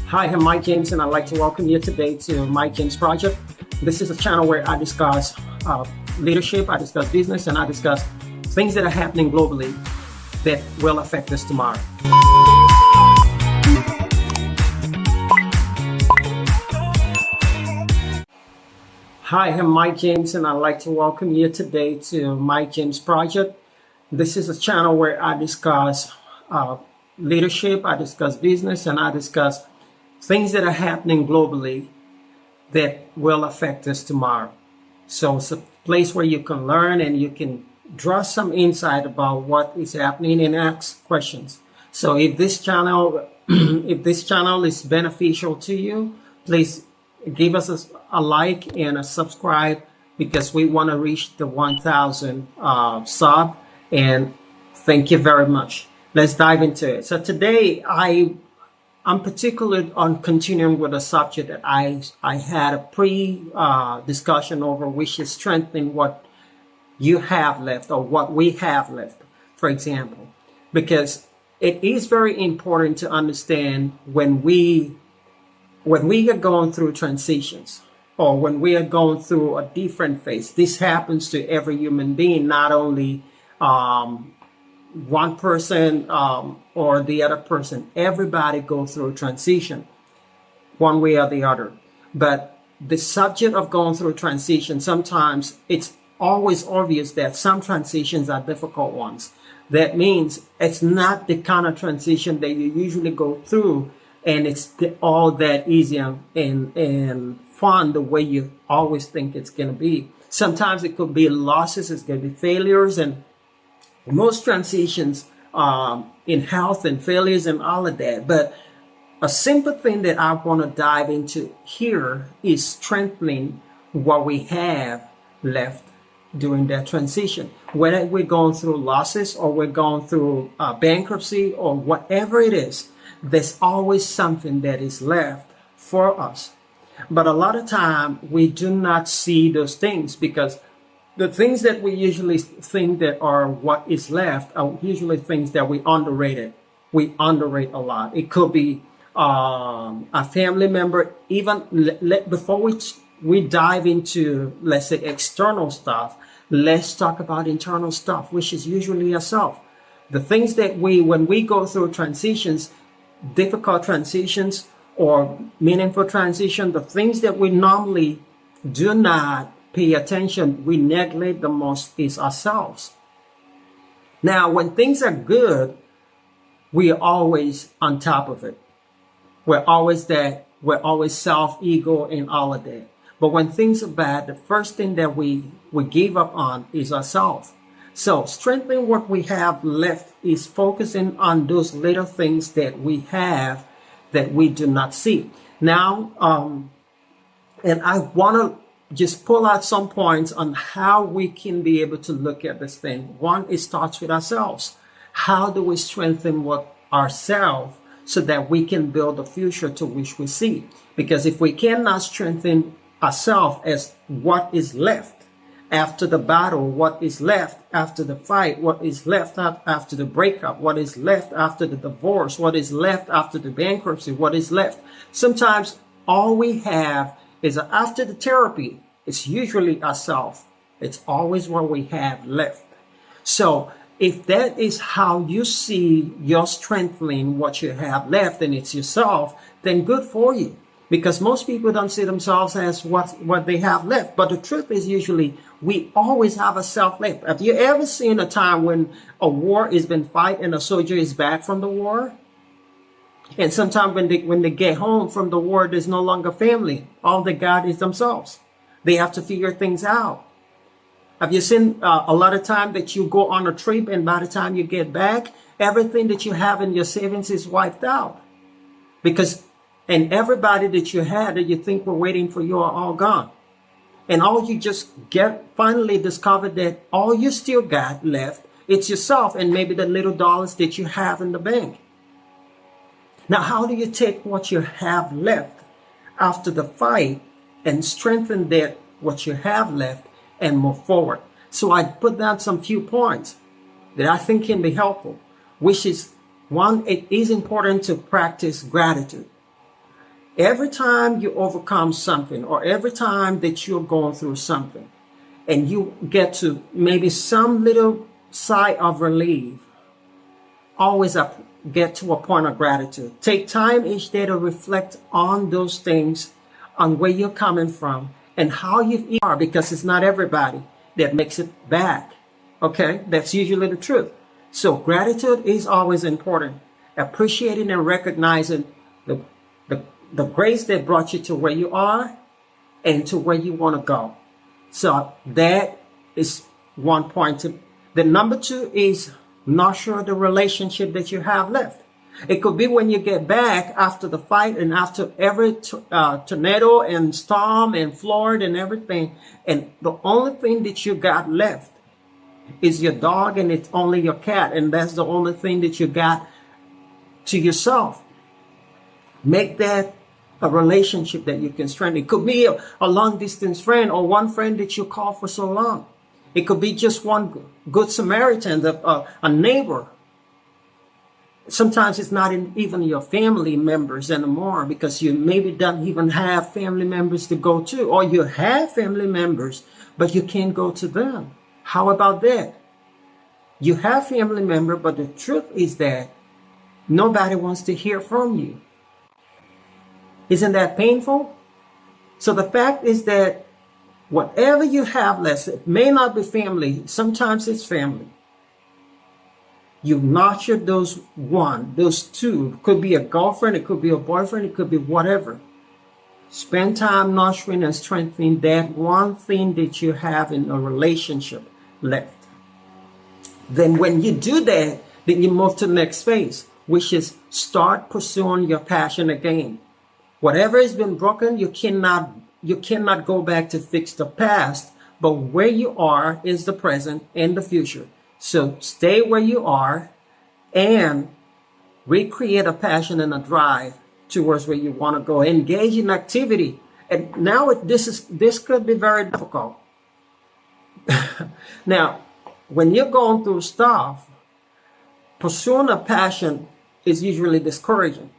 Hi, I'm Mike James, and I'd like to welcome you today to Mike James Project. This is a channel where I discuss leadership, I discuss business, and I discuss things that are happening globally that will affect us tomorrow. Hi, I'm Mike James, and I'd like to welcome you today to Mike James Project. This is a channel where I discuss leadership, I discuss business, and I discuss things that are happening globally that will affect us tomorrow. So it's a place where you can learn and you can draw some insight about what is happening and ask questions. So if this channel is beneficial to you, please give us a like and a subscribe, because we want to reach the 1,000 sub. And thank you very much. Let's dive into it. So today I'm particular on continuing with a subject that I had a pre-discussion over, which is strengthening what you have left or what we have left, for example, because it is very important to understand when we are going through transitions or when we are going through a different phase. This happens to every human being, not only one person or the other person. Everybody goes through a transition one way or the other. But the subject of going through a transition, sometimes it's always obvious that some transitions are difficult ones. That means it's not the kind of transition that you usually go through and it's all that easy and fun the way you always think it's going to be. Sometimes it could be losses, it's going to be failures, and most transitions in health and failures and all of that. But a simple thing that I want to dive into here is strengthening what we have left during that transition. Whether we're going through losses or we're going through bankruptcy or whatever it is, there's always something that is left for us. But a lot of time we do not see those things, because the things that we usually think that are what is left are usually things that we underrated. We underrate a lot. It could be a family member. Even before we dive into, let's say, external stuff, let's talk about internal stuff, which is usually ourselves. The things that when we go through transitions, difficult transitions or meaningful transition, the things that we normally do not pay attention, we neglect the most, is ourselves. Now, when things are good, we are always on top of it. We're always self-ego and all of that. But when things are bad, the first thing that we give up on is ourselves. So strengthening what we have left is focusing on those little things that we have that we do not see. Now, and I want to just pull out some points on how we can be able to look at this thing. One, it starts with ourselves. How do we strengthen what ourselves so that we can build a future to which we see? Because if we cannot strengthen ourselves as what is left after the battle, what is left after the fight, what is left after the breakup, what is left after the divorce, what is left after the bankruptcy, what is left. Sometimes all we have is after the therapy, it's usually ourselves. It's always what we have left. So if that is how you see you're strengthening what you have left and it's yourself, then good for you. Because most people don't see themselves as what they have left. But the truth is, usually we always have a self left. Have you ever seen a time when a war has been fight and a soldier is back from the war? And sometimes when they get home from the war, there's no longer family. All they got is themselves. They have to figure things out. Have you seen a lot of time that you go on a trip and by the time you get back, everything that you have in your savings is wiped out? And everybody that you had that you think were waiting for you are all gone. And all you just finally discovered that all you still got left, it's yourself and maybe the little dollars that you have in the bank. Now, how do you take what you have left after the fight and strengthen that what you have left and move forward? So I put down some few points that I think can be helpful, which is one, it is important to practice gratitude. Every time you overcome something, or every time that you're going through something, and you get to maybe some little sigh of relief, always get to a point of gratitude. Take time each day to reflect on those things, on where you're coming from and how you are, because it's not everybody that makes it back. Okay, that's usually the truth. So gratitude is always important. Appreciating and recognizing the grace that brought you to where you are and to where you want to go. So that is one point. The number two is nurture the relationship that you have left. It could be when you get back after the fight and after every tornado and storm and flood and everything, and the only thing that you got left is your dog, and it's only your cat, and that's the only thing that you got to yourself. Make that a relationship that you can strengthen. It could be a long distance friend, or one friend that you call for so long. It could be just one good Samaritan, a neighbor. Sometimes it's not even your family members anymore, because you maybe don't even have family members to go to, or you have family members, but you can't go to them. How about that? You have family member, but the truth is that nobody wants to hear from you. Isn't that painful? So the fact is that whatever you have left, it may not be family. Sometimes it's family. You nurture those two. It could be a girlfriend, it could be a boyfriend, it could be whatever. Spend time nurturing and strengthening that one thing that you have in a relationship left. Then when you do that, then you move to the next phase, which is start pursuing your passion again. Whatever has been broken, you cannot go back to fix the past, but where you are is the present and the future. So stay where you are and recreate a passion and a drive towards where you want to go. Engage in activity. And now this could be very difficult. Now, when you're going through stuff, pursuing a passion is usually discouraging.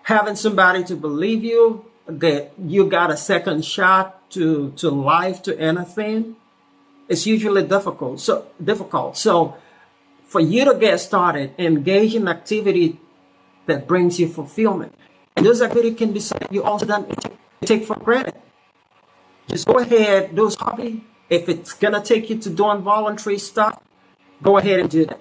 Having somebody to believe you that you got a second shot to life, to anything, it's usually difficult. So for you to get started, engage in activity that brings you fulfillment. And those activities can be something you also don't take for granted. Just go ahead, those hobbies. If it's going to take you to doing voluntary stuff, go ahead and do that.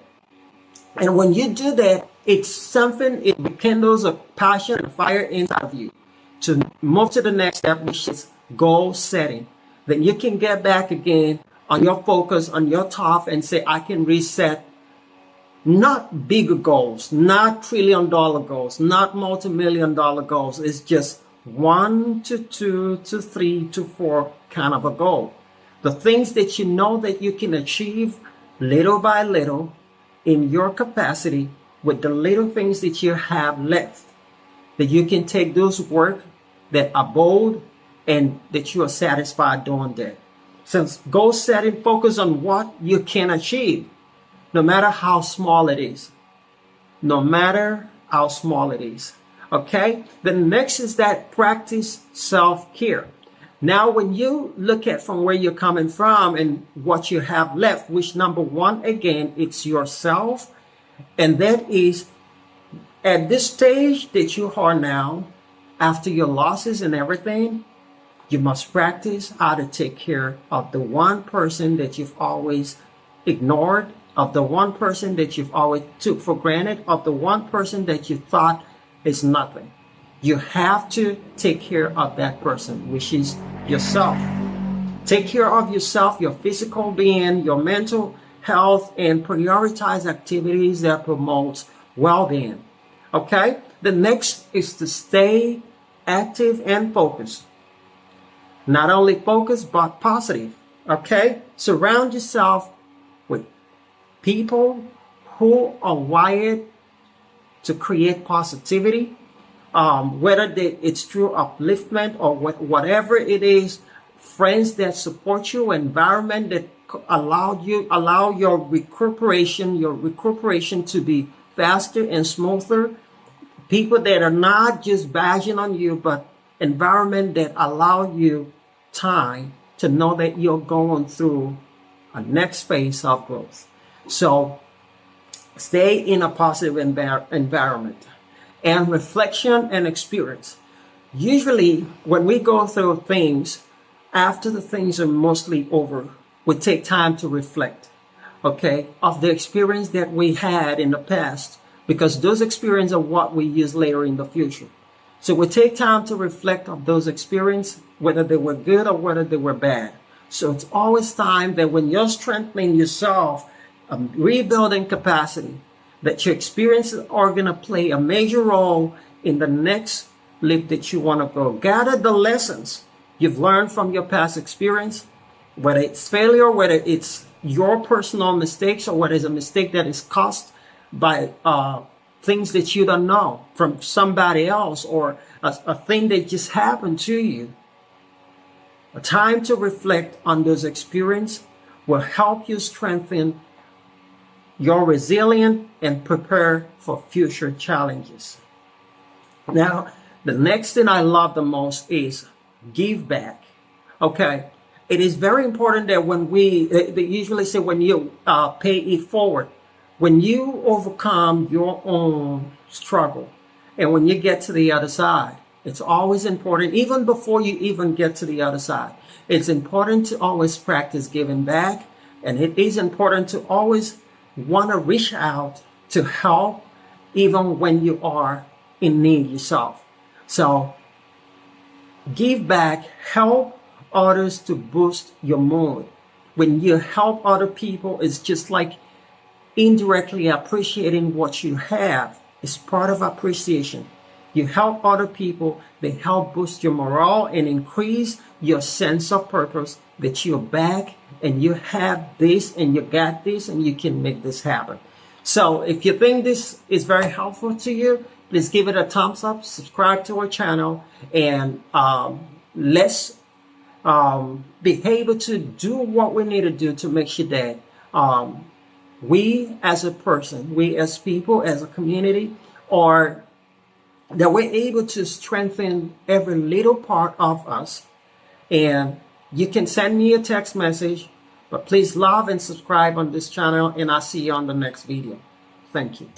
And when you do that, it's something, it rekindles a passion and fire inside of you to move to the next step, which is goal setting. Then you can get back again on your focus, on your top, and say, I can reset. Not bigger goals, not $1 trillion goals, not multi-million dollar goals. It's just 1 to 2 to 3 to 4 kind of a goal. The things that you know that you can achieve little by little in your capacity with the little things that you have left, that you can take those work that are bold and that you are satisfied doing that. Since goal setting, focus on what you can achieve, no matter how small it is. No matter how small it is. Okay? The next is that practice self-care. Now, when you look at from where you're coming from and what you have left, which number one, again, it's yourself. And that is at this stage that you are now, after your losses and everything, you must practice how to take care of the one person that you've always ignored, of the one person that you've always took for granted, of the one person that you thought is nothing. You have to take care of that person, which is yourself. Take care of yourself, your physical being, your mental health, and prioritize activities that promote well-being. Okay? The next is to stay active and focused. Not only focused, but positive. Okay? Surround yourself with people who are wired to create positivity. Whether it's through upliftment or whatever it is, friends that support you, environment that allow your recuperation to be faster and smoother, People that are not just bashing on you, but environment that allow you time to know that you're going through a next phase of growth. So stay in a positive environment. And reflection and experience. Usually when we go through things, after the things are mostly over, we take time to reflect, okay, of the experience that we had in the past, because those experiences are what we use later in the future. So we take time to reflect on those experiences, whether they were good or whether they were bad. So it's always time that when you're strengthening yourself, rebuilding capacity, that your experiences are going to play a major role in the next leap that you want to go. Gather the lessons you've learned from your past experience, whether it's failure, whether it's your personal mistakes, or whether it's a mistake that is caused by things that you don't know from somebody else, or a thing that just happened to you. A time to reflect on those experiences will help you strengthen your resilience and prepare for future challenges. Now, the next thing I love the most is give back. Okay, it is very important that when they usually say when you pay it forward, when you overcome your own struggle, and when you get to the other side, it's always important, even before you even get to the other side, it's important to always practice giving back, and it is important to always want to reach out to help even when you are in need yourself. So give back, help others to boost your mood. When you help other people, it's just like indirectly appreciating what you have. It's part of appreciation. You help other people, they help boost your morale and increase your sense of purpose, that you're back and you have this and you got this and you can make this happen. So if you think this is very helpful to you, please give it a thumbs up, subscribe to our channel, and let's be able to do what we need to do to make sure that we as a person, we as people, as a community, or that we're able to strengthen every little part of us. And you can send me a text message, but please love and subscribe on this channel, and I'll see you on the next video. Thank you.